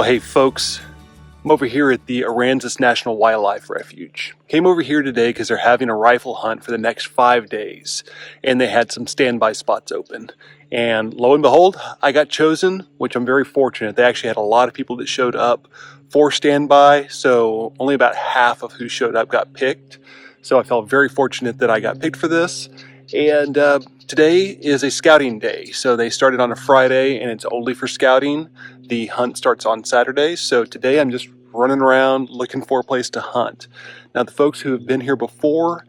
Well, hey folks, I'm over here at the Aransas National Wildlife Refuge. Came over here today because they're having a rifle hunt for the next 5 days, and they had some standby spots open. And lo and behold, I got chosen, which I'm very fortunate. They actually had a lot of people that showed up for standby, so only about half of who showed up got picked. So I felt very fortunate that I got picked for this. And today is a scouting day. So they started on a Friday and it's only for scouting. The hunt starts on Saturday. So today I'm just running around looking for a place to hunt. Now the folks who have been here before,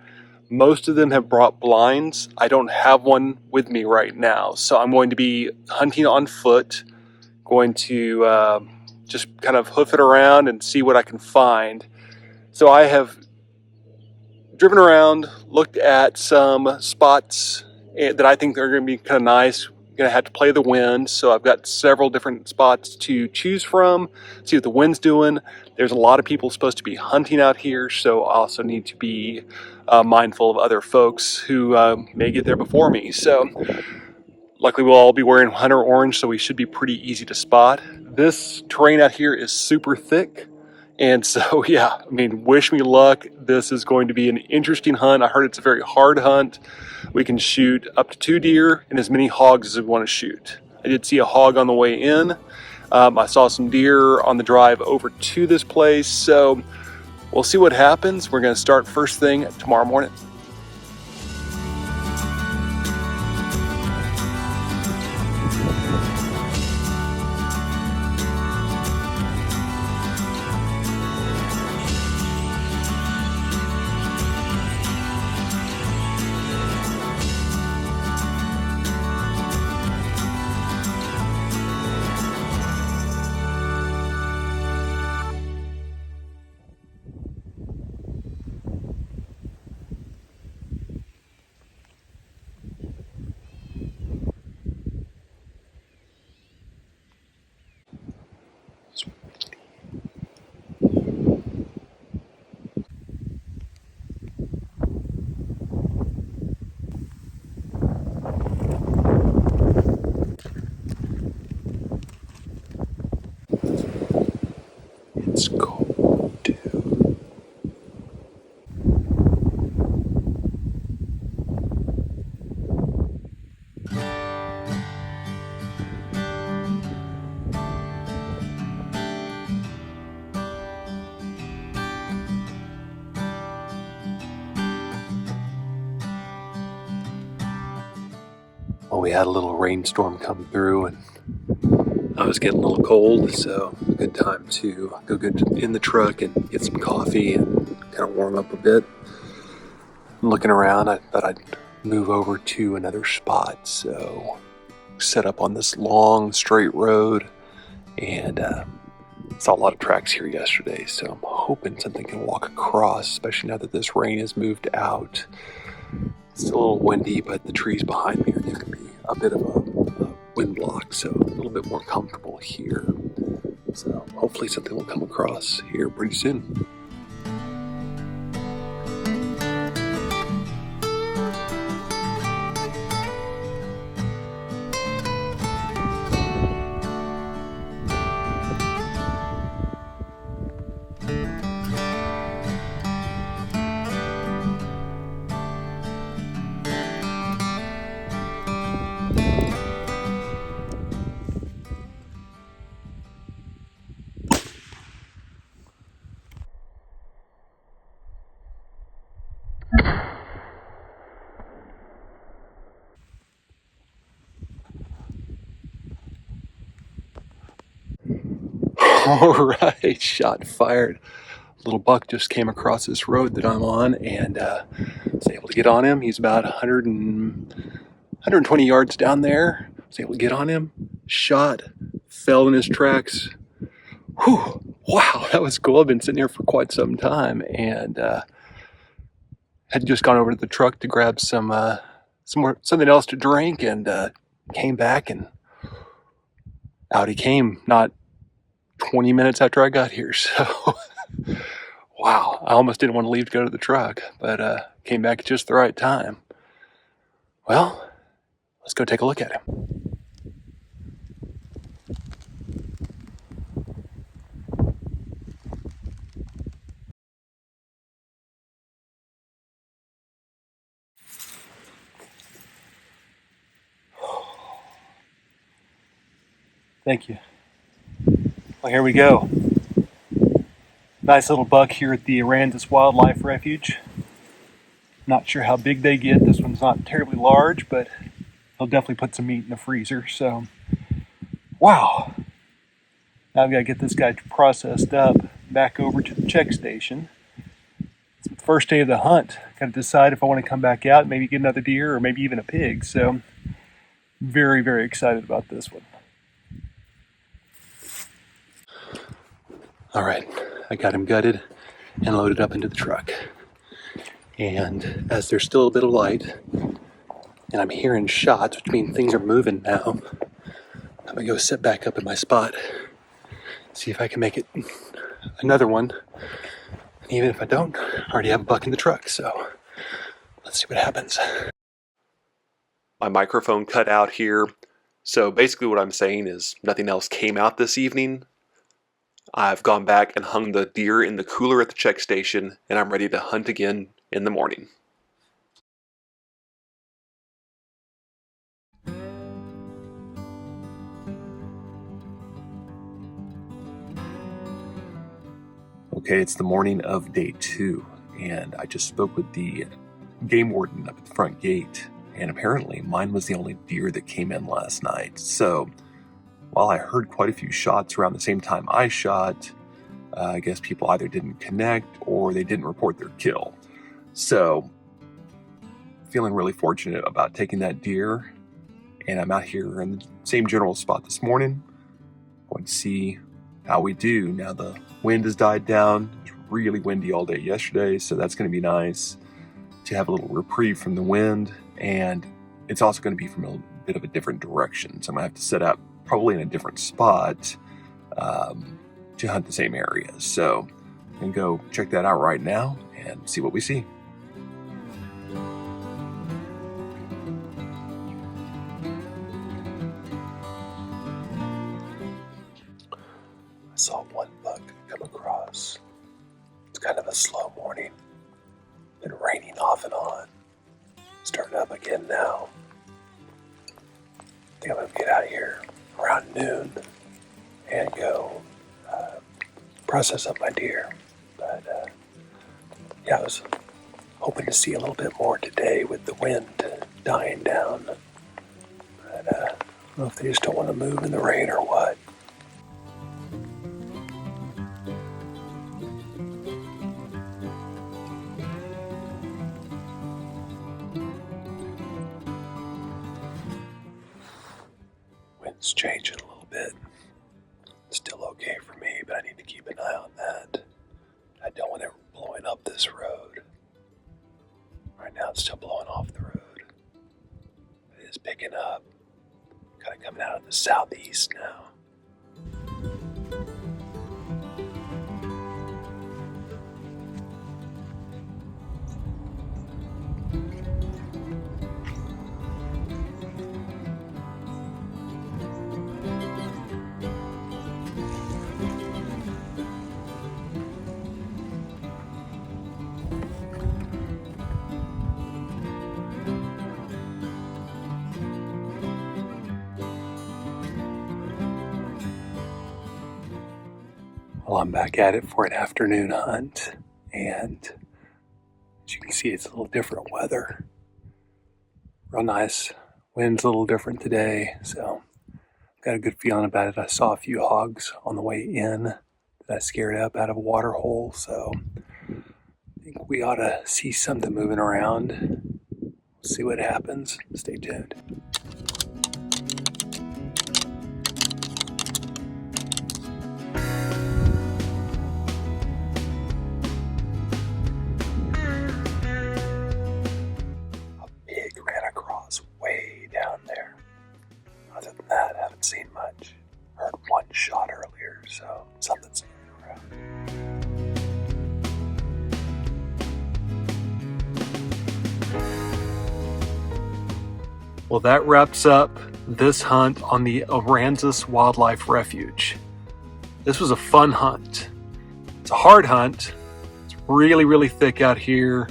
most of them have brought blinds. I don't have one with me right now. So I'm going to be hunting on foot, going to just kind of hoof it around and see what I can find. So I have driven around, looked at some spots that I think are going to be kind of nice. I'm going to have to play the wind, so I've got several different spots to choose from, see what the wind's doing. There's a lot of people supposed to be hunting out here, so I also need to be mindful of other folks who may get there before me. So luckily we'll all be wearing hunter orange, so we should be pretty easy to spot. This terrain out here is super thick. And so, yeah, I mean, wish me luck. This is going to be an interesting hunt. I heard it's a very hard hunt. We can shoot up to 2 deer and as many hogs as we want to shoot. I did see a hog on the way in. I saw some deer on the drive over to this place. So we'll see what happens. We're going to start first thing tomorrow morning. It's cold too. Well, we had a little rainstorm come through and I was getting a little cold, so a good time to go get in the truck and get some coffee and kind of warm up a bit. Looking around, I thought I'd move over to another spot, so set up on this long straight road and saw a lot of tracks here yesterday, so I'm hoping something can walk across, especially now that this rain has moved out. It's still a little windy, but the trees behind me are giving me a bit of a wind block, so a little bit more comfortable here. So hopefully something will come across here pretty soon. All right, shot fired. Little buck just came across this road that I'm on and was able to get on him. He's about 120 yards down there. Was able to get on him, shot, fell in his tracks. Whew, wow, that was cool. I've been sitting here for quite some time and had just gone over to the truck to grab something else to drink and came back and out he came. Not 20 minutes after I got here, so wow, I almost didn't want to leave to go to the truck, but came back at just the right time. Well, let's go take a look at him. Thank you. Well, here we go. Nice little buck here at the Aransas Wildlife Refuge. Not sure how big they get. This one's not terribly large, but they'll definitely put some meat in the freezer. So, wow. Now I've got to get this guy processed up back over to the check station. It's the first day of the hunt. Got to decide if I want to come back out, maybe get another deer or maybe even a pig. So, very, very excited about this one. All right, I got him gutted and loaded up into the truck. And as there's still a bit of light, and I'm hearing shots, which means things are moving now, I'm gonna go sit back up in my spot, see if I can make it another one. And even if I don't, I already have a buck in the truck, so let's see what happens. My microphone cut out here, so basically what I'm saying is nothing else came out this evening. I've gone back and hung the deer in the cooler at the check station, and I'm ready to hunt again in the morning. Okay, it's the morning of day 2, and I just spoke with the game warden up at the front gate, and apparently mine was the only deer that came in last night. So while I heard quite a few shots around the same time I shot, I guess people either didn't connect or they didn't report their kill. So, feeling really fortunate about taking that deer, and I'm out here in the same general spot this morning. Going to see how we do. Now the wind has died down. It was really windy all day yesterday, so that's going to be nice to have a little reprieve from the wind, and it's also going to be from a bit of a different direction. So I'm going to have to set up probably in a different spot to hunt the same area. So I'm going to go check that out right now and see what we see. I saw one buck come across. It's kind of a slow morning. Been raining off and on. Starting up again now. I think I'm going to get out of here around noon and go process up my deer. But yeah, I was hoping to see a little bit more today with the wind dying down. But I don't know if they just don't want to move in the rain or what. Wind's changing a little bit. Still okay for me, but I need to keep an eye on that. I don't want it blowing up this road. Right now it's still blowing off the road. It is picking up. Kind of coming out of the southeast now. Well, I'm back at it for an afternoon hunt, and as you can see, it's a little different weather. Real nice. Wind's a little different today, so got a good feeling about it. I saw a few hogs on the way in that I scared up out of a water hole, so I think we ought to see something moving around. See what happens. Stay tuned. Way down there. Other than that, I haven't seen much. Heard one shot earlier, so something's moving around. Well, that wraps up this hunt on the Aransas Wildlife Refuge. This was a fun hunt. It's a hard hunt. It's really, really thick out here.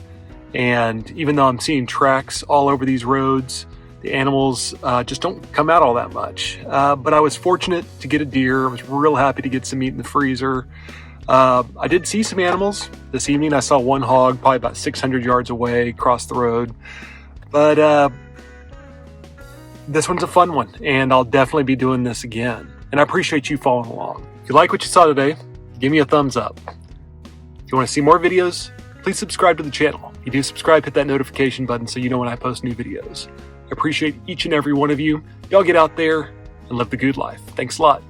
And even though I'm seeing tracks all over these roads, The animals just don't come out all that much. But I was fortunate to get a deer. I was real happy to get some meat in the freezer. I did see some animals this evening. I saw one hog probably about 600 yards away across the road. But this one's a fun one, and I'll definitely be doing this again. And I appreciate you following along. If you like what you saw today, give me a thumbs up. If you want to see more videos, please subscribe to the channel. If you do subscribe, hit that notification button so you know when I post new videos. I appreciate each and every one of you. Y'all get out there and live the good life. Thanks a lot.